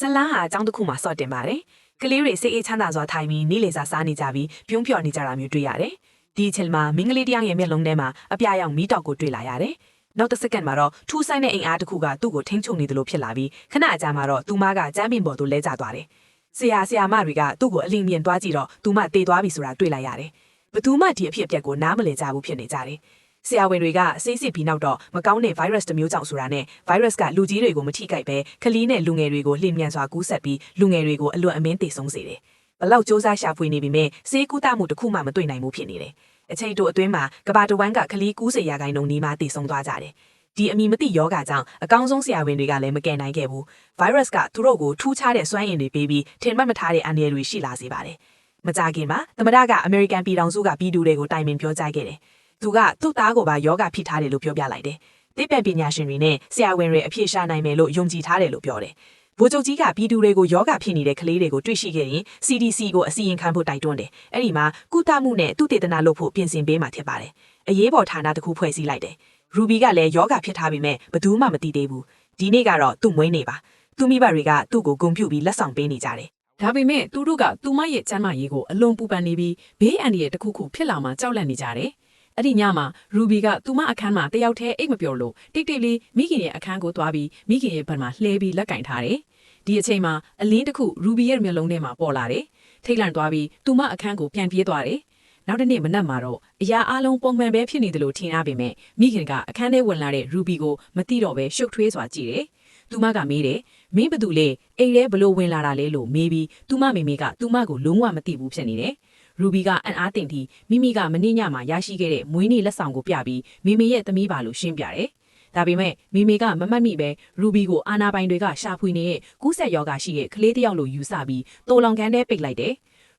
ဇလန်းဟာအကြောင်းတစ်ခုမှစော့တင်ပါတယ်ကလေးတွေစိတ်အေးချမ်းသာစွာထိုင်ပြီးနေ့လည်စာစားနေကြပြီးပြုံးဖြော်နေကြတာမျိုးတွေ့ရတယ်ဒီအချိန်မှာမင်းကလေးတယောက်ရဲ့မျက်လုံးထဲမှာအပြာရောင်မီးတောက်ကိုတွေ့လာရတယ်နောက်တစ်စက္ကန့်မှာတော့ထူးဆန်းတဲ့အင်အားတစ်ခုကသူ့ကိုထိန်းချုပ်နေတယ်လို့ဖြစ်လာပြီးခဏအကြာမှာတော့သူမကကျမ်းပင်ပေါ်သို့လဲကျသွားတယ်ဆရာမတွေကသူ့ကိုအလင်းမြင်သွားကြည့်တော့သူမတေသွားပြီဆိုတာတွေ့လိုက်ရတယ်ဘသူမှဒီအဖြစ်အပျက်ကိုနားမလည်ကြဘူးဖြစ်နေကြတယ်ဆရာဝန်တွေကစိတ်စစ်ပြီးနောက်တော့မကောင်းတဲ့ virus တစ်မျိုးကြောင့်ဆိုတာနဲ့ virus ကလူကြီးတွေကိုမထိခိုက်ပဲကလေးနဲ့လူငယ်တွေကိုလျင်မြန်စွာကူးစက်ပြီးလူငယ်တွေကိုအလွန်အမင်းသေဆုံးစေတယ်ဘလောက်စ조사ရှာဖွေနေပြီမဲ့ဆေးကူးတမှုတစ်ခုမှမတွေ့နိုင်ဘူးဖြစ်နေတယ်အချိန်တိုအတွင်းမှာကဘာတဝမ်းကကလေးကူးစေရာဂိုင်းလုံးနီးမှသေဆုံးသွားကြတယ်ဒီအမီမသိယောဂကြောင့်အကောင်းဆုံးဆရာဝန်တွေကလည်းမကယ်နိုင်ခဲ့ဘူး virus ကသူတို့ကိုထူးခြားတဲ့စွမ်းအင်တွေပေးပြီးထင်မှတ်မထားတဲ့အန္တရာယ်တွေရှိလာစေပါတယ်မကြခင်မှာသမ္မတကအမေရိကန်ပြည်ထောင်စုကပြည်သူတွေကိုတိုင်ပင်ပြောကြားခဲ့တယ်သူကသူ့သားကိုပါယောဂဖြစ်ထားတယ်လို့ပြောပြလိုက်တယ်သိပ္ပံပညာရှင်တွေနဲ့ဆရာဝန်တွေအဖြေရှာနိုင်မယ်လို့ယုံကြည်ထားတယ်လို့ပြောတယ်ဗိုလ်ချုပ်ကြီးကပြည်သူတွေကိုယောဂဖြစ်နေတဲ့ကလေးတွေကိုတွေ့ရှိခဲ့ရင် CDC ကိုအစီရင်ခံဖို့တိုက်တွန်းတယ်အဲ့ဒီမှာကုသမှုနဲ့သူတေသနာလုပ်ဖို့ပြင်ဆင်ပေးမှာဖြစ်ပါတယ်အရေးပေါ်ဌာနတစ်ခုဖွဲ့စည်းလိုက်တယ်ရူဘီကလည်းယောဂဖြစ်ထားပေမဲ့ဘယ်သူမှမသိသေးဘူးဒီနေ့ကတော့သူ့မွေးနေ့ပါသူမိဘတွေကသူ့ကိုဂုဏ်ပြုပြီးလက်ဆောင်ပေးနေကြတယ်ဒါပေမဲ့သူတို့ကသူမရဲ့ကျန်းမာရေးကိုအလွန်ပူပန်နေပြီးဘေးအန္တရာယ်တစ်ခုခုဖြစ်လာမှကြောက်လန့်နေကြတယ်အဲ့ဒီညမှာရူဘီကသူမအခန်းမှာတယောက်တည်းအိတ်မပျော်လို့တိတ်တိတ်လေးမိခင်ရဲ့အခန်းကိုသွားပြီးမိခင်ရဲ့ဘက်မှာလှဲပြီးလက်ကင်ထားတယ်ဒီအချိန်မှာအလင်းတစ်ခုရူဘီရဲ့မျက်လုံးထဲမှာပေါ်လာတယ်ထိတ်လန့်သွားပြီးသူမအခန်းကိုပြန်ပြေးသွားတယ်နောက်တစ်နေ့မနက်မှာတော့အရာအလုံးပုံမှန်ပဲဖြစ်နေတယ်လို့ထင်ရပေမဲ့မိခင်ကအခန်းထဲဝင်လာတဲ့ရူဘီကိုမသိတော့ပဲရှုပ်ထွေးစွာကြည့်တယ်သူမကမေးတယ်မင်းဘသူလဲအိမ်ထဲဘလို့ဝင်လာတာလဲလို့မေးပြီးသူမမေမေကသူမကိုလုံးဝမသိဘူးဖြစ်နေတယ်ရူဘီကအံ့အားသင့်ပြီးမိမိကမနေ့ညမှာရရှိခဲ့တဲ့မွေးနေ့လက်ဆောင်ကိုပြပြီးမိမိရဲ့သမီးပါလို့ရှင်းပြတယ်ဒါပေမဲ့မိမိကမမှတ်မိပဲရူဘီကိုအာနာပိုင်တွေကရှာဖွေနေတဲ့ကူးစက်ရောဂါရှိတဲ့ကလေးတစ်ယောက်လိုယူဆပြီးတိုးလောင်ကန်ထဲပိတ်လိုက်တယ်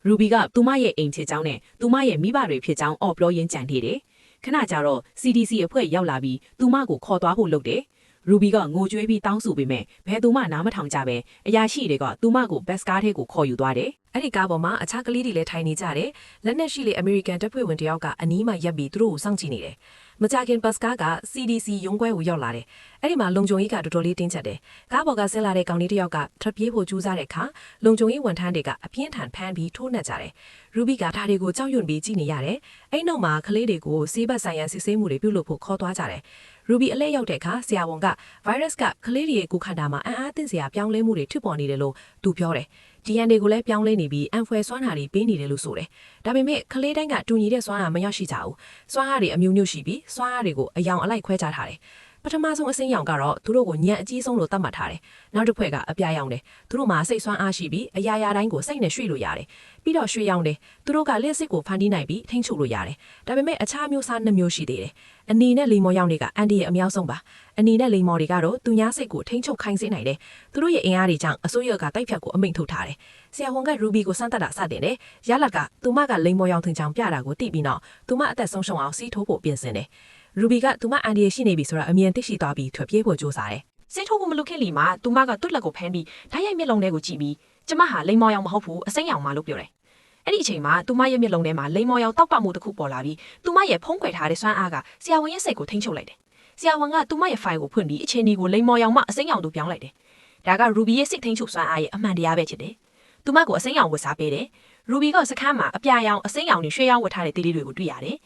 ရူဘီကသူမရဲ့အိမ်ချစ်ကြောင်းနဲ့သူမရဲ့မိဘတွေဖြစ်ကြောင်းအော်ပြောရင်းကြံနေတယ်ခဏကြာတော့ CDC အဖွဲ့ရောက်လာပြီးသူမကိုခေါ်သွားဖို့လုပ်တယ်ရူဘီကငိုကြွေးပြီးတောင်းဆိုပေမဲ့ဘယ်သူမှနားမထောင်ကြပဲအရာရှိတွေကသူမကိုဘတ်စကားထဲကိုခေါ်ယူသွားတယ်အဲ့ဒီကားပေါ်မှာအခြားကလေးတွေလည်းထိုင်နေကြတယ်လက်နက်ရှိလေအမေရိကန်တပ်ဖွဲ့ဝင်တယောက်ကအနီးမှာရပ်ပြီးသူတို့ကိုစောင့်ကြည့်နေတယ်မကြခင်ဘတ်စကားက CDC ရုံးခွဲကိုရောက်လာတယ်အဲ့ဒီမှာလုံခြုံရေးကတော်တော်လေးတင်းကျပ်တယ်ကားပေါ်ကဆင်းလာတဲ့ကောင်လေးတယောက်ကထွက်ပြေးဖို့ကြိုးစားတဲ့အခါလုံခြုံရေးဝန်ထမ်းတွေကအပြင်းထန်ဖမ်းပြီးထိုးနှက်ကြတယ်ရူဘီကဒါတွေကိုကြောက်ရွံ့ပြီးကြည့်နေရတယ်အဲ့နောက်မှာကလေးတွေကိုဆေးဘက်ဆိုင်ရာစစ်ဆေးမှုတွေပြုလုပ်ဖို့ခေါ်သွားကြတယ်ရူဘီအလဲရောက်တဲ့အခါဆရာဝန်က virus ကကလေးတွေရဲ့ကိုယ်ခန္ဓာမှာအံ့အားသင့်စရာပြောင်းလဲမှုတွေဖြစ်ပေါ်နေတယ်လို့သူပြောတယ် DNA ကိုလည်းပြောင်းလဲနေပြီးအန်ဖွယ်စွမ်းအားတွေပေးနေတယ်လို့ဆိုတယ်။ဒါပေမဲ့ကလေးတိုင်းကတူညီတဲ့စွမ်းအားမရရှိကြဘူး။စွမ်းအားတွေအမျိုးမျိုးရှိပြီးစွမ်းအားတွေကိုအယောင်အလိုက်ခွဲခြားထားတယ်။ပထမဆုံးအစိမ်းရောင်ကတော့သူတို့ကိုညံအကြီးဆုံးလို့သတ်မှတ်ထားတယ်။နောက်တစ်ဖွဲ့ကအပြာရောင်တယ်။သူတို့မှာစိတ်စွမ်းအားရှိပြီးအရာရာတိုင်းကိုစိတ်နဲ့ရွှေ့လို့ရတယ်။ပြီးတော့ရွှေရောင်တယ်။သူတို့ကလျှက်စစ်ကိုဖန်တီးနိုင်ပြီးထိန်းချုပ်လို့ရတယ်။ဒါပေမဲ့အခြားမျိုးစားနှစ်မျိုးရှိသေးတယ်။အနေနဲ့လိမ္မော်ရောင်တွေကအန်ဒီရဲ့အများဆုံးပါ။အနေနဲ့လိမ္မော်တွေကတော့သူများစိတ်ကိုထိန်းချုပ်ခိုင်းစေနိုင်တယ်။သူတို့ရဲ့အင်အားတွေကြောင့်အစိုးရကတိုက်ဖြတ်ကိုအမိန့်ထုတ်ထားတယ်။ဆရာဝန်ကရူဘီကိုစမ်းသပ်တာစတင်တယ်။ရလတ်ကသူမကလိမ္မော်ရောင်ထင်ချောင်ပြတာကိုသိပြီးနောက်သူမအသက်ဆုံးရှုံးအောင်စီးထိုးဖို့ပြင်ဆင်တယ်။ရူဘီကသူမအန်ဒီရဲ့ရှိနေပြီဆိုတာအမြင်သိရှိသွားပြီးထွက်ပြေးဖို့ကြိုးစားတယ်။စိတ်ထိုးဖို့မလုပ်ခင်လီမှာသူမကတွတ်လက်ကိုဖမ်းပြီးဓာတ်ရိုက်မျက်လုံးထဲကိုကြည့်ပြီးကျမဟာလိမ္မော်ရောင်မဟုတ်ဘူးအစိမ်းရောင်မှလို့ပြောတယ်။အဲ့ဒီအချိန်မှာသူမရဲ့မျက်လုံးထဲမှာလိမ္မော်ရောင်တောက်ပမှုတစ်ခုပေါ်လာပြီးသူမရဲ့ဖုံးကွယ်ထားတဲ့စွမ်းအားကဆရာဝန်ရဲ့စိတ်ကိုထိန်းချုပ်လိုက်တယ်။ဆရာဝန်ကသူမရဲ့ဖိုင်ကိုဖွင့်ပြီးအခြေအနေကိုလိမ္မော်ရောင်မှအစိမ်းရောင်သို့ပြောင်းလိုက်တယ်။ဒါကရူဘီရဲ့စိတ်ထိန်းချုပ်စွမ်းအားရဲ့အမှန်တရားပဲဖြစ်တယ်။သူမကိုအစိမ်းရောင်ဝတ်စားပေးတယ်။ရူဘီကစခန်းမှာအပြာရောင်အစိမ်းရောင်နဲ့ရွှေရောင်ဝတ်ထားတဲ့တေးလေးတွေကိုတွေ့ရတယ်။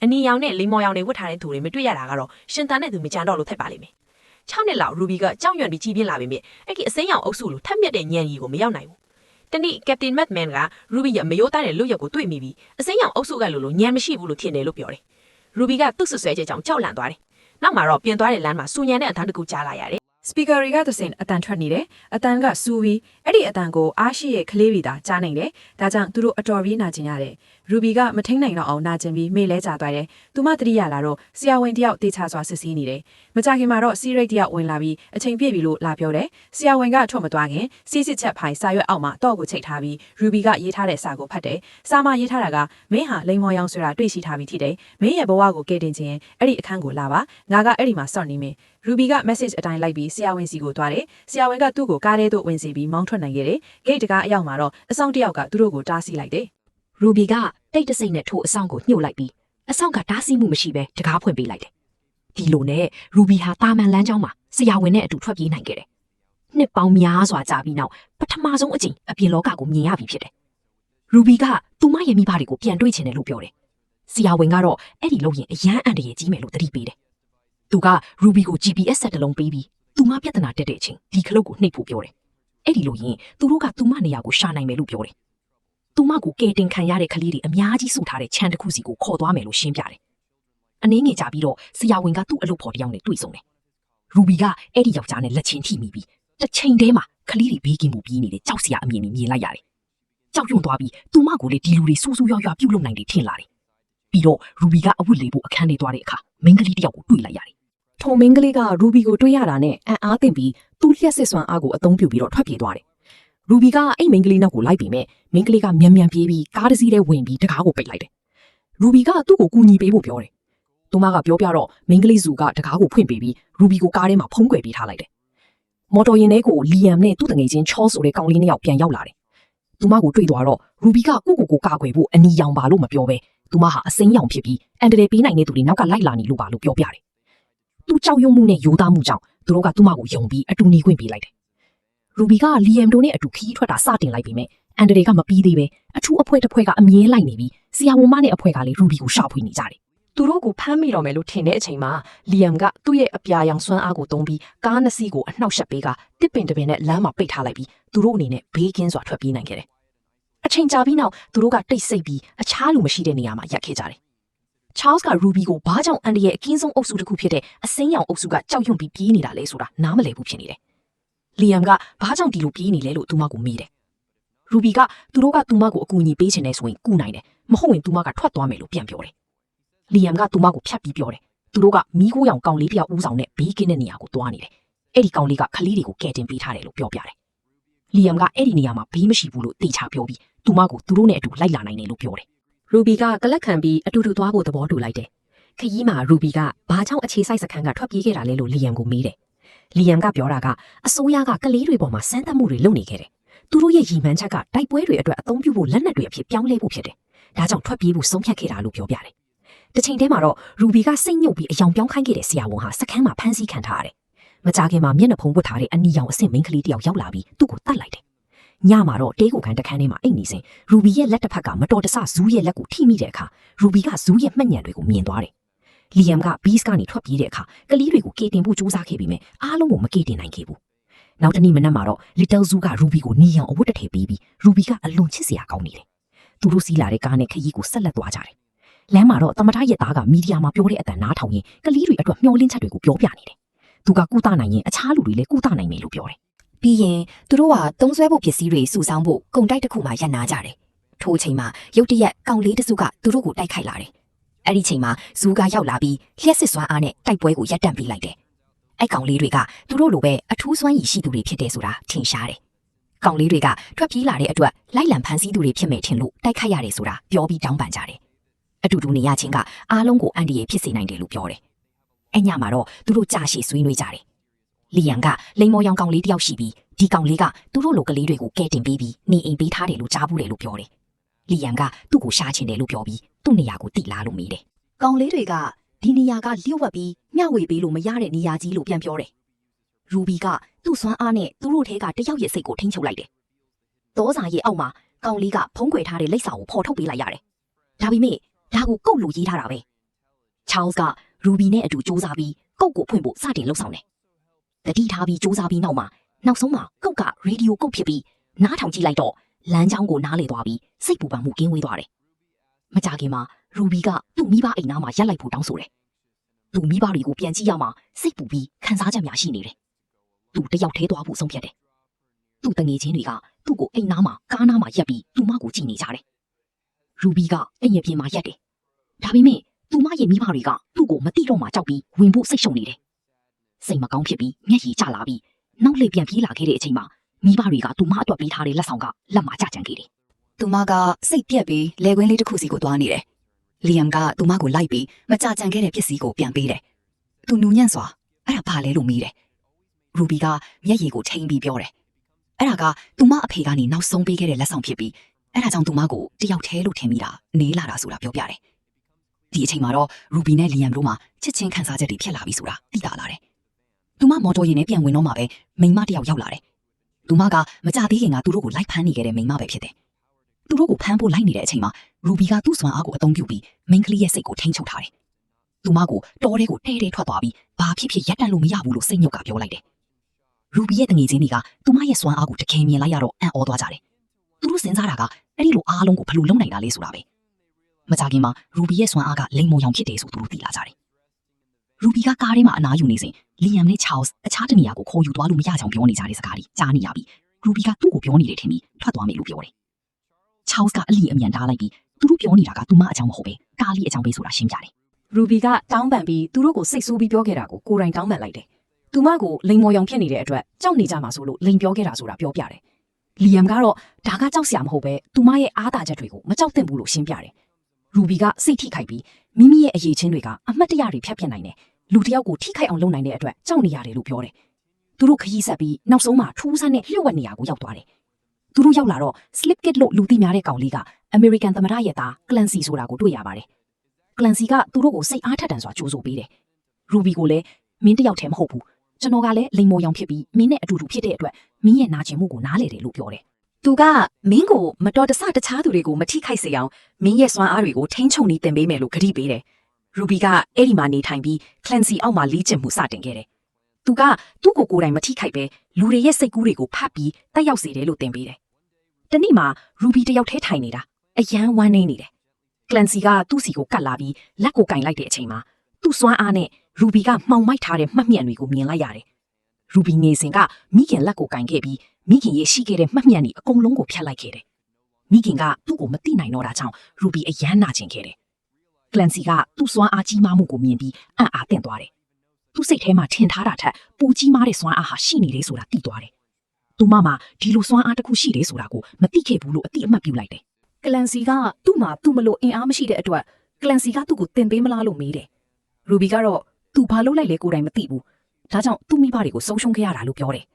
အနီရောင်နဲ့လိမ္မော်ရောင်တွေဝတ်ထားတဲ့သူတွေမတွေ့ရတာကတော့ရှင်သန်တဲ့သူမကြံတော့လို့ထက်ပါလိမ့်မယ်။6နှစ်လောက်ရူဘီကကြောက်ရွံ့ပြီးကြီးပြင်းလာပေမဲ့အဲ့ဒီအစိမ်းရောင်အုပ်စုလိုထက်မြက်တဲ့ညံရီကိုမရောက်နိုင်ဘူး။တနေ့ကပတင်မတ်မန်ကရူဘီရဲ့မယိုးသားတဲ့လွတ်ရက်ကိုတွေ့မိပြီးအစိမ်းရောင်အုပ်စုကလိုညံမရှိဘူးလို့ထင်တယ်လို့ပြောတယ်။ရူဘီကသူ့ဆွဆွဲချက်ကြောင့်ကြောက်လန့်သွားတယ်။နောက်မှာတော့ပြင်သွားတဲ့လမ်းမှာစူညံတဲ့အတန်းတစ်ခုကြားလာရတယ်။စပီကာတွေကသစင်အတန်ထွက်နေတယ်။အတန်ကစူပြီးအဲ့ဒီအတန်ကိုအားရှိရဲ့ကလေးတွေသာကြားနိုင်တယ်။ဒါကြောင့်သူတို့အတော်ပြေးနာကျင်ရတယ်။ရူဘီကမထိန်နိုင်တော့အောင်နာကျင်ပြီးမေ့လဲကျသွားတယ်။သူမတတိယလာတော့ဆရာဝန်တယောက်တေချာစွာစစ်ဆေးနေတယ်။မကြခင်မှာတော့စီရိတ်တယောက်ဝင်လာပြီးအချိန်ပြည့်ပြီလို့လာပြောတယ်။ဆရာဝန်ကထွက်မသွားခင်စီးစစ်ချက်ဖိုင်စာရွက်အောက်မှာတော့ကိုချိတ်ထားပြီးရူဘီကရေးထားတဲ့စာကိုဖတ်တယ်။စာမှာရေးထားတာကမင်းဟာလိမ္မော်ရောင်ဆိုတာတွေ့ရှိထားပြီးဖြစ်တယ်။မင်းရဲ့ဘဝကိုကယ်တင်ခြင်းအဲ့ဒီအခန်းကိုလာပါ။ငါကအဲ့ဒီမှာစောင့်နေမယ်။ရူဘီက message အတိုင်းလိုက်ပြီးဆရာဝန်စီကိုသွားတယ်။ဆရာဝန်ကသူ့ကိုကားထဲသို့ဝင်စီပြီးမောင်းထွက်နိုင်ခဲ့တယ်။ဂိတ်တကားအရောက်မှာတော့အဆောင်တယောက်ကသူတို့ကိုတားဆီးလိုက်တယ်။ရူဘီကတိတ်တဆိတ်နဲ့ထိုးအဆောင်ကိုညှို့လိုက်ပြီးအဆောင်ကတားဆီးမှုမရှိဘဲတကားဖွင့်ပေးလိုက်တယ်။ဒီလိုနဲ့ရူဘီဟာတာမန်လမ်းကြောင်းမှာဆရာဝန်နဲ့အတူထွက်ပြေးနိုင်ခဲ့တယ်။ နှစ်ပေါင်းများစွာကြာပြီးနောက်ပထမဆုံးအကြိမ်အပြင်လောကကိုမြင်ရပြီဖြစ်တယ်။ရူဘီကသူမရဲ့မိဘတွေကိုပြန်တွေ့ချင်တယ်လို့ပြောတယ်။ဆရာဝန်ကတော့အဲ့ဒီလို့ရင်အရန်အန်တရကြီးမယ်လို့သတိပေးတယ်။သူကရူဘီကို GPS ဆက်တလုံးပေးပြီးသူမပြဿနာတက်တဲ့အချိန်ဒီခလုတ်ကိုနှိပ်ဖို့ပြောတယ်။အဲ့ဒီလို့ရင်သူတို့ကသူမနေရာကိုရှာနိုင်မယ်လို့ပြောတယ်။သူမကိုကဲတင်ခံရတဲ့ကလေးတွေအများကြီးစုထားတဲ့ခြံတစ်ခုစီကိုခေါ်သွားမယ်လို့ရှင်းပြတယ်။အနေငယ်ကြပြီးတော့ဆရာဝန်ကသူ့အလုပ်ဖော်တယောက်နဲ့တွေ့ဆုံတယ်။ရူဘီကအဲ့ဒီယောက်ျားနဲ့လက်ချင်းထိမိပြီးတစ်ချိန်တည်းမှာကလေးတွေဘေးကင်းမှုပြီးနေတဲ့ကြောက်စရာအမြင်တွေမြင်လိုက်ရတယ်။ကြောက်ရွံ့သွားပြီးသူမကိုလေဒီလူတွေစူးစူးရွရွပြုတ်လုံနိုင်တယ်ထင်လာတယ်။ပြီးတော့ရူဘီကအဝတ်လေးဖို့အခန်းထဲသွားတဲ့အခါမိန်းကလေးတစ်ယောက်ကိုတွေ့လိုက်ရတယ်။ထိုမိန်းကလေးကရူဘီကိုတွေ့ရတာနဲ့အံ့အားသင့်ပြီးသူ့လျှက်စစ်စွမ်းအားကိုအသုံးပြုပြီးတော့ထွက်ပြေးသွားတယ်။ရူဘီကအဲ့မိန်းကလေးနောက်ကိုလိုက်ပြီးမဲ့မိန်းကလေးကမြန်မြန်ပြေးပြီးကားတစ်စီးထဲဝင်ပြီးတကားကိုပိတ်လိုက်တယ်။ရူဘီကသူ့ကိုကူညီပေးဖို့ပြောတယ်။သူမကပြောပြတော့မိန်းကလေးစုကတကားကိုဖွင့်ပေးပြီးရူဘီကိုကားထဲမှာဖုံးကွယ်ပေးထားလိုက်တယ်။မော်တော်ယာဉ်ထဲကိုလီယမ်နဲ့သူ့တငယ်ချင်းချောဆိုတဲ့ကောင်လေးနှစ်ယောက်ပြန်ရောက်လာတယ်။သူမကိုတွေ့သွားတော့ရူဘီကကိုကာကွယ်ဖို့အနီရောင်ပါလို့မပြောဘဲသူမဟာအစိမ်းရောင်ဖြစ်ပြီးအန်ဒရယ်ပေးနိုင်တဲ့သူတွေနောက်ကလိုက်လာနေလို့ပါလို့ပြောပြတယ်။သူကြောက်ရွံ့မှုနဲ့ယိုသားမှုကြောင့်သူတို့ကသူမကိုယုံပြီးအတူနေခွင့်ပေးလိုက်တယ်။ရူဘီကလီယမ်တို့နဲ့အတူခီးထွက်တာစတင်လိုက်ပြီးမြဲအန်ဒရယ်ကမပြီးသေးပဲအထူးအဖွဲ့တစ်ဖွဲ့ကအမြဲလိုက်နေပြီးဆရာဝန်မနဲ့အဖွဲ့ကလည်းရူဘီကိုရှာဖွေနေကြတယ်။သူတို့ကိုဖမ်းမိတော့မယ်လို့ထင်တဲ့အချိန်မှာလီယမ်ကသူ့ရဲ့အပြာရောင်စွမ်းအားကိုသုံးပြီးကားနှစ်စီးကိုအနှောက်ယှက်ပေးကတစ်ပင်တစ်ပင်နဲ့လမ်းမှာပိတ်ထားလိုက်ပြီးသူတို့အနေနဲ့ဘေးကင်းစွာထွက်ပြေးနိုင်ခဲ့တယ်။အချိန်ကြာပြီးနောက်သူတို့ကတိတ်ဆိတ်ပြီးအခြားလူမရှိတဲ့နေရာမှာရပ်ခဲ့ကြတယ်။ ချားလ်စ်ကရူဘီကိုဘာကြောင့်အန်ဒီရဲ့အကင်းဆုံးအုပ်စုတစ်ခုဖြစ်တဲ့အစိမ်းရောင်အုပ်စုကကြောက်ရွံ့ပြီးပြေးနေတာလဲဆိုတာနားမလည်ဘူးဖြစ်နေတယ်။လီယမ်ကဘာကြောင့်ဒီလိုပြေးနေလဲလို့သူမကိုမေးတယ်။ရူဘီကသူတို့ကသူမကိုအကူအညီပေးချင်တယ်ဆိုရင်ကူနိုင်တယ်။မဟုတ်ရင်သူမကထွက်သွားမယ်လို့ပြန်ပြောတယ်။လီယမ်ကသူမကိုဖြတ်ပြီးပြောတယ်။သူတို့ကမီးခိုးရောင်ကောင်လေးတယောက်ဦးဆောင်နဲ့ဘေးကင်းတဲ့နေရာကိုသွားနေတယ်။အဲ့ဒီကောင်လေးကခလေးတွေကိုကဲတင်ပေးထားတယ်လို့ပြောပြတယ်။လီယမ်ကအဲ့ဒီနေရာမှာဘေးမရှိဘူးလို့တေချာပြောပြီးသူမကိုသူတို့နဲ့အတူလိုက်လာနိုင်တယ်လို့ပြောတယ်။ရူဘီကကလပ်ခံပြီးအတူတူသွားဖို့သဘောတူလိုက်တယ်။ခရီးမှာရူဘီကဘာကြောင့်အခြေစိုက်စခန်းကထွက်ပြေးခဲ့တာလဲလို့လီယမ်ကိုမေးတယ်။လီယမ်ကပြောတာကအစိုးရကကလေးတွေပေါ်မှာစမ်းသပ်မှုတွေလုပ်နေခဲ့တယ်။သူတို့ရဲ့ရည်မှန်းချက်ကတိုက်ပွဲတွေအတွက်အသုံးပြုဖို့လက်နက်တွေအဖြစ်ပြောင်းလဲဖို့ဖြစ်တယ်။ဒါကြောင့်ထွက်ပြေးဖို့ဆုံးဖြတ်ခဲ့တာလို့ပြောပြတယ်။တစ်ချိန်တည်းမှာတော့ရူဘီကစိတ်ညှို့ပြီးအယောင်ပြောင်းခိုင်းခဲ့တဲ့ဆရာဝန်ဟာစခန်းမှာဖမ်းဆီးခံထားရတယ်။မကြခင်မှာမျက်နှာဖုံးဝတ်ထားတဲ့အနီရောင်အဆင့်မိန်းကလေးတယောက်ရောက်လာပြီးသူ့ကိုတတ်လိုက်တယ်။ညမှာတော့တေးကိုခန်းတစ်ခန်းထဲမှာအိတ်နေစဉ်ရူဘီရဲ့လက်တစ်ဖက်ကမတော်တဆဇူးရဲ့လက်ကိုထိမိတဲ့အခါရူဘီကဇူးရဲ့မှတ်ညံတွေကိုမြင်သွားတယ်။လီယမ်ကဘီးစ်ကနေထွက်ပြေးတဲ့အခါကလေးတွေကိုကေတင်ဖို့ကြိုးစားခဲ့ပြီးမြဲအားလုံးကိုမကေတင်နိုင်ခဲ့ဘူး။နောက်တနေ့မနက်မှာတော့လီတယ်ဇူးကရူဘီကိုနီယောင်အဝတ်တစ်ထည်ပေးပြီးရူဘီကအလွန်ချစ်စရာကောင်းနေတယ်။သူတို့စီးလာတဲ့ကားနဲ့ခရီးကိုဆက်လက်သွားကြတယ်။လမ်းမှာတော့သမထရဲ့သားကမီဒီယာမှာပြောတဲ့အတန်နားထောင်ရင်ကလေးတွေအတွက်မျှော်လင့်ချက်တွေကိုပြောပြနေတယ်။သူကကုသနိုင်ရင်အခြားလူတွေလည်းကုသနိုင်မယ်လို့ပြောတယ်။ပြီးရင်သူတို့ကသုံးဆွဲဖို့ပစ္စည်းတွေစုဆောင်းဖို့ကုန်တိုက်တစ်ခုမှရပ်နာကြတယ်။ထို့အချိန်မှာရုတ်တရက်ကောင်လေးတစ်စုကသူတို့ကိုတိုက်ခိုက်လာတယ်။အဲ့ဒီချိန်မှာဇူးကရောက်လာပြီးလျှက်စစ်စွမ်းအားနဲ့တိုက်ပွဲကိုရပ်တန့်ပေးလိုက်တယ်။အဲ့ကောင်လေးတွေကသူတို့လိုပဲအထူးစွမ်းရည်ရှိသူတွေဖြစ်တယ်ဆိုတာထင်ရှားတယ်။ကောင်လေးတွေကထွက်ပြေးလာတဲ့အတွက်လိုက်လံဖမ်းဆီးသူတွေဖြစ်မယ်ထင်လို့တိုက်ခိုက်ရတယ်ဆိုတာပြောပြီးတောင်းပန်ကြတယ်။အတူတူနေရချင်းကအားလုံးကိုအန်ဒီရဲ့ဖြစ်စေနိုင်တယ်လို့ပြောတယ်။အဲ့ညမှာတော့သူတို့ကြာရှည်ဆွေးနွေးကြတယ်။လီယမ်ကလိမ္မော်ရောင်ကောင်လေးတယောက်ရှိပြီးဒီကောင်လေးကသူတို့လိုကလေးတွေကိုကဲတင်ပေးပြီးနေအိမ်ပေးထားတယ်လို့ကြားဘူးတယ်လို့ပြောတယ်။လီယမ်ကသူ့ကိုရှားချင်တယ်လို့ပြောပြီးသူ့နေရာကိုတိလာလို့မေးတယ်။ကောင်လေးတွေကဒီနေရာကလျှို့ဝှက်ပြီးမျှဝေပေးလို့မရတဲ့နေရာကြီးလို့ပြန်ပြောတယ်။ရူဘီကသူ့စွမ်းအားနဲ့သူတို့ထဲကတယောက်ရဲ့စိတ်ကိုထိန်းချုပ်လိုက်တယ်။သောစာရဲ့အောက်မှာကောင်လေးကဖုံးကွယ်ထားတဲ့လိပ်စာကိုဖော်ထုတ်ပေးလိုက်ရတယ်။ဒါပေမဲ့ဒါကိုကုတ်လို့ရေးထားတာပဲ။ချားလ်စ်ကရူဘီနဲ့အတူစူးစမ်းပြီးကုတ်ကိုဖွင့်ဖို့စတင်လှုပ်ဆောင်တယ်။တတိထားပြီးစူးစမ်းပြီးနောက်ဆုံးမှာကုတ်ကရေဒီယိုကုတ်ဖြစ်ပြီးနားထောင်ကြည့်လိုက်တော့လမ်းကြောင်းကိုနားလေသွားပြီးစိတ်ပူပန်မှုကင်းဝေးသွားတယ်။မကြခင်မှာရူဘီကသူ့မိဘအိမ်သားမှာရက်လိုက်ဖို့တောင်းဆိုတယ်။သူ့မိဘတွေကိုပြန်ကြည့်ရမှာစိတ်ပူပြီးခံစားချက်များရှိနေတယ်။သူတယောက်ထဲသွားဖို့ဆုံးဖြတ်တယ်။သူ့တငယ်ချင်းတွေကသူ့ကိုအိမ်သားမှာကားနားမှာရက်ပြီးသူ့မကိုကြည့်နေကြတယ်။ရူဘီကအိမ်ရဲ့ပြင်မှာရက်တယ်။ဒါပေမဲ့သူမရဲ့မိဘတွေကသူ့ကိုမတိတော့မှကြောက်ပြီးဝင်ဖို့စိတ်ရှုံနေတယ်။စိတ်မကောင်းဖြစ်ပြီးမျက်ရည်ကျလာပြီးနောက်လေပြန်ပြေးလာခဲ့တဲ့အချိန်မှာမိဘတွေကသူမအတွက်ပေးထားတဲ့လက်ဆောင်ကလက်မှာကျကြံခဲ့တယ်။သူမကစိတ်ပြက်ပြီးလေကွင်းလေးတစ်ခုစီကိုသွားနေတယ်။လီယမ်ကသူမကိုလိုက်ပြီးမကြကြံခဲ့တဲ့ပစ္စည်းကိုပြန်ပေးတယ်။သူနူးညံ့စွာအဲ့ဒါဘာလဲလို့မေးတယ်။ရူဘီကမျက်ရည်ကိုထိန်းပြီးပြောတယ်။အဲ့ဒါကသူမအဖေကနေနောက်ဆုံးပေးခဲ့တဲ့လက်ဆောင်ဖြစ်ပြီးအဲ့ဒါကြောင့်သူမကိုတယောက်တည်းလို့ထင်မိတာနေလာတာဆိုတာပြောပြတယ်။ဒီအချိန်မှာတော့ရူဘီနဲ့လီယမ်တို့မှချစ်ချင်းခံစားချက်တွေဖြစ်လာပြီဆိုတာသိတာလာတယ်။ သူမမော်တော်ယာဉ်နဲ့ပြန်ဝင်တော့မှပဲမိန်းမတစ်ယောက်ရောက်လာတယ်သူမကမကြသေးခင်ကသူတို့ကိုလိုက်ဖမ်းနေခဲ့တဲ့မိန်းမပဲဖြစ်တယ်သူတို့ကိုဖမ်းဖို့လိုက်နေတဲ့အချိန်မှာရူဘီကသူ့စွမ်းအားကိုအသုံးပြုပြီးမိန်းကလေးရဲ့စိတ်ကိုထိန်းချုပ်ထားတယ်သူမကိုတော်ထဲကိုထဲထဲထွက်သွားပြီးဘာဖြစ်ဖြစ်ရပ်တန့်လို့မရဘူးလို့စိတ်ညစ်ကပြောလိုက်တယ်ရူဘီရဲ့တငယ်ချင်းတွေကသူမရဲ့စွမ်းအားကိုတကယ်မြင်လိုက်ရတော့အံ့ဩသွားကြတယ်သူတို့စဉ်းစားတာကအဲ့ဒီလိုအားလုံးကိုဘယ်လိုလုပ်နိုင်တာလဲဆိုတာပဲမကြခင်မှာရူဘီရဲ့စွမ်းအားကလိမ်မော်ရောင်ဖြစ်တယ်ဆိုသူတို့သိလာကြတယ်ရူဘီကကားထဲမှာအနားယူနေစဉ်လီယမ်နဲ့ချားလ်အခြားတနေရာကိုခေါ်ယူသွားလို့မရချောင်ပြောနေကြတဲ့စကားတွေကြားနေရပြီးရူဘီကသူ့ကိုပြောနေတယ်ထင်ပြီးထွက်သွားမယ်လို့ပြောတယ်ချားလ်ကအလီအမြန်ထားလိုက်ပြီးသူတို့ပြောနေတာကသူမအကြောင်းမဟုတ်ပဲကားလေးအကြောင်းပဲဆိုတာရှင်းပြတယ်ရူဘီကတောင်းပန်ပြီးသူတို့ကိုစိတ်ဆိုးပြီးပြောခဲ့တာကိုကိုယ်တိုင်တောင်းပန်လိုက်တယ်သူမကိုလိမ်မော်ရောင်ဖြစ်နေတဲ့အတွက်ကြောက်နေကြမှာဆိုလို့လိမ်ပြောခဲ့တာဆိုတာပြောပြတယ်လီယမ်ကတော့ဒါကကြောက်စရာမဟုတ်ပဲသူမရဲ့အားသာချက်တွေကိုမကြောက်သင့်ဘူးလို့ရှင်းပြတယ်ရူဘီကစိတ်ထိခိုက်ပြီးမိမိရဲ့အရေးချင်းတွေကအမှတ်တရတွေဖြတ်ပြနိုင်တယ်လူတယောက်ကိုထိခိုက်အောင်လုပ်နိုင်တဲ့အတွက်ကြောက်နေရတယ်လို့ပြောတယ်သူတို့ခရီးဆက်ပြီးနောက်ဆုံးမှာထူးဆန်းတဲ့လျှို့ဝှက်နေရာကိုရောက်သွားတယ်သူတို့ရောက်လာတော့ slip kit လို့လူသိများတဲ့ကောင်လေးက American သမ္မတရဲ့သား Clancy ဆိုတာကိုတွေ့ရပါတယ် Clancy ကသူတို့ကိုစိတ်အားထက်သန်စွာကြိုးဆိုပေးတယ်ရူဘီကိုလည်းမင်းတယောက်တည်းမဟုတ်ဘူးကျွန်တော်ကလည်းလိမ်မော်ရောင်ဖြစ်ပြီးမင်းနဲ့အတူတူဖြစ်တဲ့အတွက်မင်းရဲ့နာကျင်မှုကိုနားလေတယ်လို့ပြောတယ်သူကမင်းကိုမတော်တဆတခြားသူတွေကိုမထိခိုက်စေအောင်မင်းရဲ့စွမ်းအားတွေကိုထိန်းချုပ်နေတင်ပေးမယ်လို့ကတိပေးတယ်ရူဘီကအဲ့ဒီမှာနေထိုင်ပြီး Clancy အောက်မှာလေ့ကျင့်မှုစတင်ခဲ့တယ်သူကသူ့ကိုယ်တိုင်မထိခိုက်ပဲလူတွေရဲ့စိတ်ကူးတွေကိုဖတ်ပြီးတက်ရောက်စေတယ်လို့သင်ပေးတယ်တနေ့မှာရူဘီတယောက်တည်းထိုင်နေတာအယမ်းဝမ်းနေနေတယ် Clancy ကသူ့စီကိုကတ်လာပြီးလက်ကိုကင်လိုက်တဲ့အချိန်မှာသူ့စွမ်းအားနဲ့ရူဘီကမှောင်မိုက်ထားတဲ့မှတ်မြတ်တွေကိုမြင်လိုက်ရတယ်ရူဘီနေစဉ်ကမိခင်လက်ကိုကင်ခဲ့ပြီးမိခင်ရဲ့ရှိခဲ့တဲ့မှတ်မြတ်တွေအကုန်လုံးကိုဖျက်လိုက်ခဲ့တယ်မိခင်ကသူ့ကိုမသိနိုင်တော့တာကြောင့်ရူဘီအယမ်းနာကျင်ခဲ့တယ်Clancy ကသူ့စွမ်းအားကြီးမားမှုကိုမြင်ပြီးအံ့အားသင့်သွားတယ်သူ့စိတ်ထဲမှာထင်ထားတာထက်ပိုကြီးမားတဲ့စွမ်းအားဟာရှိနေတယ်ဆိုတာသိသွားတယ်သူမမှာဒီလိုစွမ်းအားတစ်ခုရှိတယ်ဆိုတာကိုမသိခဲ့ဘူးလို့အတိအမှတ်ပြုလိုက်တယ်Clancy ကသူ့မှာသူ့မလို့အင်အားမရှိတဲ့အတွက် Clancy ကသူ့ကိုတင်ပေးမလားလို့မေးတယ်ရူဘီကတော့သူဘာလုပ်လိုက်လဲကိုယ်တိုင်မသိဘူးဒါကြောင့်သူ့မိဘတွေကိုဆုံးရှုံးခဲ့ရတာလို့ပြောတယ်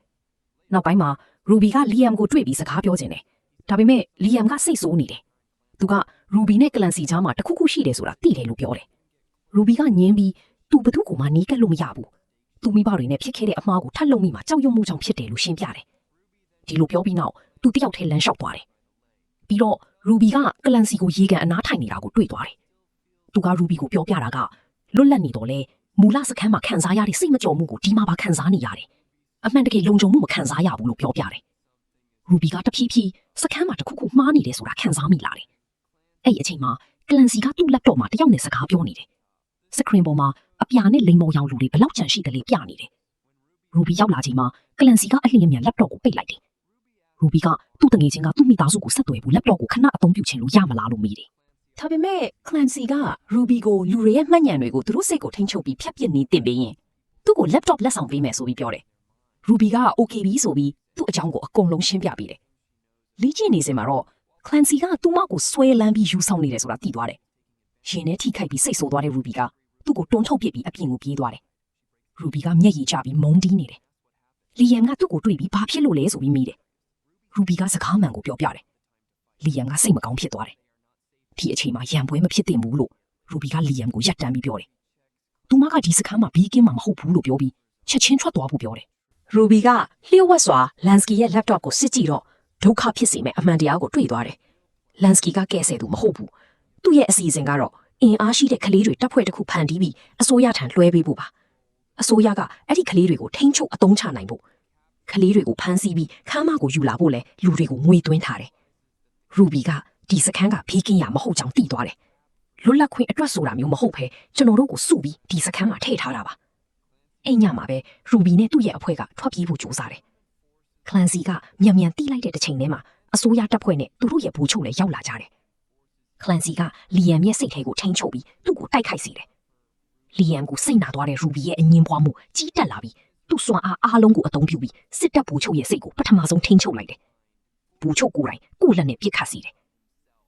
နောက်ပိုင်းမှာရူဘီကလီယမ်ကိုတွေ့ပြီးစကားပြောချင်တယ်ဒါပေမဲ့လီယမ်ကစိတ်ဆိုးနေတယ်သူကရူဘီနဲ့ Clancy ကြားမှာတခုခုရှိတယ်ဆိုတာသိတယ်လို့ပြောတယ်ရူဘီကညင်းပြီးသူဘသူ့ကိုမှနီးကပ်လို့မရဘူးသူမိဘတွေနဲ့ဖြစ်ခဲ့တဲ့အမှားကိုထပ်လုပ်မိမှကြောက်ရွံ့မှုကြောင့်ဖြစ်တယ်လို့ရှင်းပြတယ်ဒီလိုပြောပြီးနောက်သူတယောက်ထဲလမ်းလျှောက်သွားတယ်ပြီးတော့ရူဘီက Clancy ကိုရေကန်အနားထိုင်နေတာကိုတွေ့သွားတယ်သူကရူဘီကိုပြောပြတာကလွတ်လပ်နေတော့လေမူလစခန်းမှာခံစားရတဲ့စိတ်မကြော်မှုကိုဒီမှာပါခံစားနေရတယ်အမှန်တကယ်လုံခြုံမှုမခံစားရဘူးလို့ပြောပြတယ်ရူဘီကတဖြည်းဖြည်းစခန်းမှာတခုခုမှားနေတယ်ဆိုတာခံစားမိလာတယ်အဲ့ဒီအချိန်မှာ Clancy ကသူ့ laptop မှာတယောက်နဲ့စကားပြောနေတယ်စခရင်ပေါ်မှာအပြာနဲ့လိမ်မော်ရောင်လူတွေဘလောက်ကြံရှိတယ်လေပြနေတယ်ရူဘီရောက်လာချိန်မှာ Clancy ကအလျင်မြန် laptop ကိုပိတ်လိုက်တယ်ရူဘီကသူ့တငယ်ချင်းကသူ့မိသားစုကိုဆက်သွယ်ဖို့ laptop ကိုခဏအသုံးပြုချင်လို့ရမလားလို့မေးတယ်ဒါပေမဲ့ Clancy က Ruby ကိုလူတွေရဲ့မှတ်ဉာဏ်တွေကိုသူတို့စိတ်ကိုထိန်းချုပ်ပြီးဖြတ်ပစ်နေတင်ပေးရင်သူ့ကို laptop လက်ဆောင်ပေးမယ်ဆိုပြီးပြောတယ် Ruby က okay ပြီဆိုပြီးသူ့အကြောင်းကိုအကုန်လုံးရှင်းပြပေးတယ်လေ့ကျင့်နေစင်မှာတော့ Clancy ကသူ့မကိုဆွဲလန်းပြီးယူဆောင်နေတယ်ဆိုတာသိသွားတယ်ရင်ထဲထိခိုက်ပြီးစိတ်ဆိုးသွားတဲ့ Ruby ကသူ့ကိုတွန်းထုတ်ပစ်ပြီးအပြင်ကိုပြေးသွားတယ် Ruby ကမျက်ရည်ကျပြီးမုန်းတီးနေတယ်လီယမ်ကသူ့ကိုတွေ့ပြီးဘာဖြစ်လို့လဲဆိုပြီးမေးတယ် Ruby ကစကားမှန်ကိုပြောပြတယ်လီယမ်ကစိတ်မကောင်းဖြစ်သွားတယ်ဒီအချိန်မှာရံပွဲမဖြစ်သင့်ဘူးလို့ Ruby ကလီယမ်ကိုရပ်တန့်ပြီးပြောတယ်သူမကဒီစကားမှာဘီကင်းမှာမဟုတ်ဘူးလို့ပြောပြီးချက်ချင်းထွက်သွားဖို့ပြောတယ် Ruby ကလျှို့ဝှက်စွာ Lansky ရဲ့ laptop ကိုစစ်ကြည့်တော့ဒုက္ခဖြစ်စေမဲ့အမှန်တရားကိုတွေ့သွားတယ် Lansky ကကဲဆယ်သူမဟုတ်ဘူးသူ့ရဲ့အစီအစဉ်ကတော့အင်အားရှိတဲ့ကလေးတွေတပ်ဖွဲ့တစ်ခုဖန်တီးပြီးအစိုးရထံလွှဲပေးဖို့ပါအစိုးရကအဲ့ဒီကလေးတွေကိုထိန်းချုပ်အသုံးချနိုင်ဖို့ကလေးတွေကိုဖမ်းဆီးပြီးခမ်းမကိုယူလာဖို့လဲလူတွေကိုငွေသွင်းထားတယ် Ruby ကဒီစခန်းကဘေးကင်းရမဟုတ်ကြောင်းသိသွားတယ်လွတ်လပ်ခွင့်အတွက်ဆိုတာမျိုးမဟုတ်ဘဲကျွန်တော်တို့ကိုစုပြီးဒီစခန်းမှာထည့်ထားတာပါအိမ်ညမှာပဲ Ruby နဲ့သူ့ရဲ့အဖွဲ့ကထွက်ပြေးဖို့ကြိုးစားတယ် Clancy ကမြန်မြန်တီးလိုက်တဲ့တစ်ချိန်တည်းမှာအစိုးရတပ်ဖွဲ့နဲ့သူတို့ရဲ့ဘူချုပ်လည်းရောက်လာကြတယ် Clancy ကလီယမ်ရဲ့စိတ်ထဲကိုထိန်းချုပ်ပြီးသူ့ကိုတိုက်ခိုက်စေတယ်လီယမ်ကိုစိတ်နာသွားတဲ့ Ruby ရဲ့အငြင်းပွားမှုကြီးတက်လာပြီးသူ့စွမ်းအားလုံးကိုအသုံးပြုပြီးစစ်တပ်ဘူချုပ်ရဲ့စိတ်ကိုပထမဆုံးထိန်းချုပ်လိုက်တယ်ဘူချုပ်ကိုယ်တိုင်ကိုယ့်လက်နဲ့ပြစ်ခတ်စေတယ်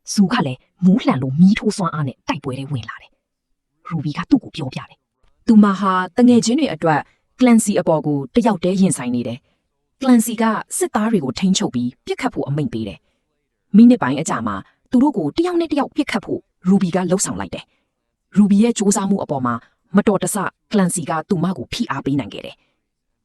ဇူကလည်းမူးလှန်လို့မီးထိုးစွမ်းအားနဲ့တိုက်ပွဲတွေဝင်လာတယ် Ruby ကသူ့ကိုပြောပြတယ်သူမဟာတငယ်ချင်းတွေအတွက် Clancy အပေါ်ကိုတယောက်တည်းရင်ဆိုင်နေတယ် Clancy ကစစ်သားတွေကိုထိန်းချုပ်ပြီးပြစ်ခတ်ဖို့အမိန့်ပေးတယ်မိနစ်ပိုင်းအကြာမှာသူတို့ကိုတယောက်နဲ့တယောက်ပြစ်ခတ်ဖို့ Ruby ကလှုပ်ဆောင်လိုက်တယ် Ruby ရဲ့စူးစမ်းမှုအပေါ်မှာမတော်တဆ Clancy ကသူမကိုဖိအားပေးနိုင်ခဲ့တယ်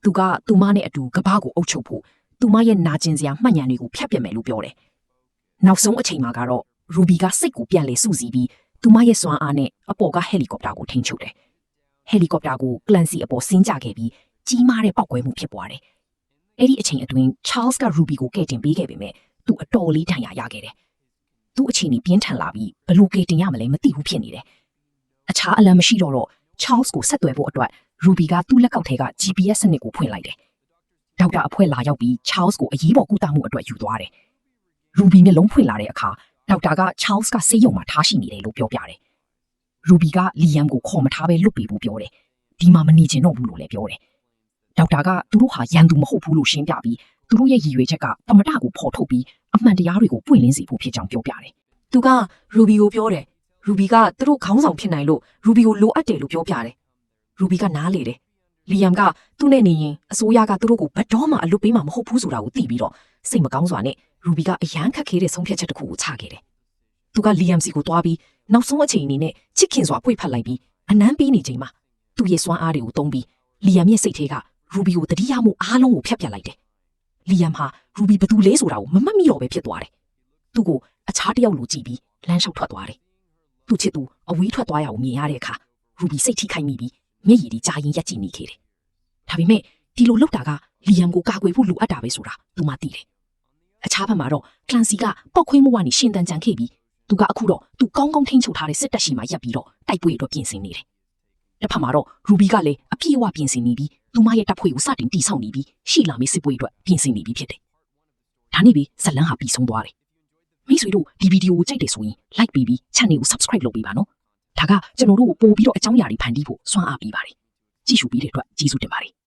သူကသူမနဲ့အတူကဘာကိုအုပ်ချုပ်ဖို့သူမရဲ့နာကျင်စရာမှတ်ဉာဏ်တွေကိုဖျက်ပစ်မယ်လို့ပြောတယ်။နောက်ဆုံးအချိန်မှာကတော့ရူဘီကစိတ်ကိုပြန်လေစုစည်းပြီးသူမရဲ့စွမ်းအားနဲ့အပေါ်ကဟယ်လီကော်ပတာကိုထိန်းချုပ်တယ်။ဟယ်လီကော်ပတာကိုကလန်စီအပေါ်ဆင်းကျခဲ့ပြီးကြီးမားတဲ့ပောက်ကွဲမှုဖြစ်ပွားတယ်။အဲ့ဒီအချိန်အတွင်း Charles ကရူဘီကိုကယ်တင်ပေးခဲ့ပေမဲ့သူအတော်လေးဒဏ်ရာရခဲ့တယ်။သူ့အခြေအနေပြင်းထန်လာပြီးဘလို့ကယ်တင်ရမလဲမသိဘူးဖြစ်နေတယ်။အခြားအလံမရှိတော့ Charles ကိုဆက်သွယ်ဖို့အတွက်ရူဘီကသူ့လက်ကောက်ထဲက GPS စနစ်ကိုဖွင့်လိုက်တယ်။ဒေါက်တာအဖွဲ့လာရောက်ပြီး Charles ကိုအရေးပေါ်ကုသမှုအတွက်ယူသွားတယ်။ရူဘီမျက်လုံးဖွင့်လာတဲ့အခါဒေါက်တာက Charles ကဆေးရုံမှာထားရှိနေတယ်လို့ပြောပြတယ်။ရူဘီကလီယမ်ကိုခေါ်မထားပဲလွတ်ပေးဖို့ပြောတယ်။ဒီမှာမနေချင်တော့ဘူးလို့လည်းပြောတယ်။ဒေါက်တာကသူတို့ဟာရန်သူမဟုတ်ဘူးလို့ရှင်းပြပြီးသူတို့ရဲ့ရည်ရွယ်ချက်ကသမတကိုဖော်ထုတ်ပြီးအမှန်တရားတွေကိုပွင့်လင်းစေဖို့ဖြစ်ကြောင်းပြောပြတယ်။သူကရူဘီကိုပြောတယ်။ရူဘီကသူတို့ခေါင်းဆောင်ဖြစ်နိုင်လို့ရူဘီကိုလိုအပ်တယ်လို့ပြောပြတယ်။ရူဘီကနားလေတယ်။လီယမ်ကသူ့နဲ့နေရင်အစိုးရကသူတို့ကိုဘတ်တော်မှအလွတ်ပေးမှာမဟုတ်ဘူးဆိုတာကိုသိပြီးတော့စိတ်မကောင်းစွာနဲ့ရူဘီကအယမ်းခက်ခဲတဲ့ဆုံးဖြတ်ချက်တစ်ခုကိုချခဲ့တယ်။သူကလီယမ်စီကိုတွားပြီးနောက်ဆုံးအချိန်အနေနဲ့ချစ်ခင်စွာပွေ့ဖက်လိုက်ပြီးအနမ်းပေးနေချိန်မှာသူ့ရဲ့စွမ်းအားတွေကိုသုံးပြီးလီယမ်ရဲ့စိတ်ထဲကရူဘီကိုတတိယမှုအားလုံးကိုဖျက်ပြလိုက်တယ်။လီယမ်ဟာရူဘီဘသူလဲဆိုတာကိုမမှတ်မိတော့ပဲဖြစ်သွားတယ်။သူ့ကိုအခြားတစ်ယောက်လိုကြည့်ပြီးလမ်းလျှောက်ထွက်သွားတယ်။သူ့ချစ်သူအဝေးထွက်သွားရအောင်မြင်ရတဲ့အခါရူဘီစိတ်ထိခိုက်မိပြီးမျက်ရည်တွေကြားရင်ရက်ကြည့်နေခဲ့တယ်။ဒါပေမဲ့ဒီလိုလုပ်တာကလီယမ်ကိုကာကွယ်ဖို့လိုအပ်တာပဲဆိုတာသူမှသိတယ်။အခြားဘက်မှာတော့ကလန်စီကပောက်ခွင်းမှုကနေရှင်တန်ကြံခဲ့ပြီးသူကအခုတော့သူကောင်းကောင်းထိန်းချုပ်ထားတဲ့စစ်တပ်ရှိမှရပ်ပြီးတော့တိုက်ပွဲအတွက်ပြင်ဆင်နေတယ်။တစ်ဖက်မှာတော့ရူဘီကလည်းအပြည့်အဝပြင်ဆင်နေပြီးသူမရဲ့တပ်ဖွဲ့ကိုစတင်တည်ဆောက်နေပြီးရှီလာမေးစစ်ပွဲအတွက်ပြင်ဆင်နေပြီးဖြစ်တယ်။ဒါနဲ့ပဲဇလန်းဟာပြီးဆုံးသွားတယ်။မိတ်ဆွေတို့ဒီဗီဒီယိုကိုကြိုက်တယ်ဆိုရင် like ပေးပြီး channel ကို subscribe လုပ်ပေးပါနော်။ဒါကကျွန်တော်တို့ကိုပို့ပြီးတော့အကြောင်းအရာတွေဖန်တီးဖို့စွမ်းအားပေးပါတယ်။ကြည့်ရှုပြီးတဲ့အတွက်ကျေးဇူးတင်ပါတယ်။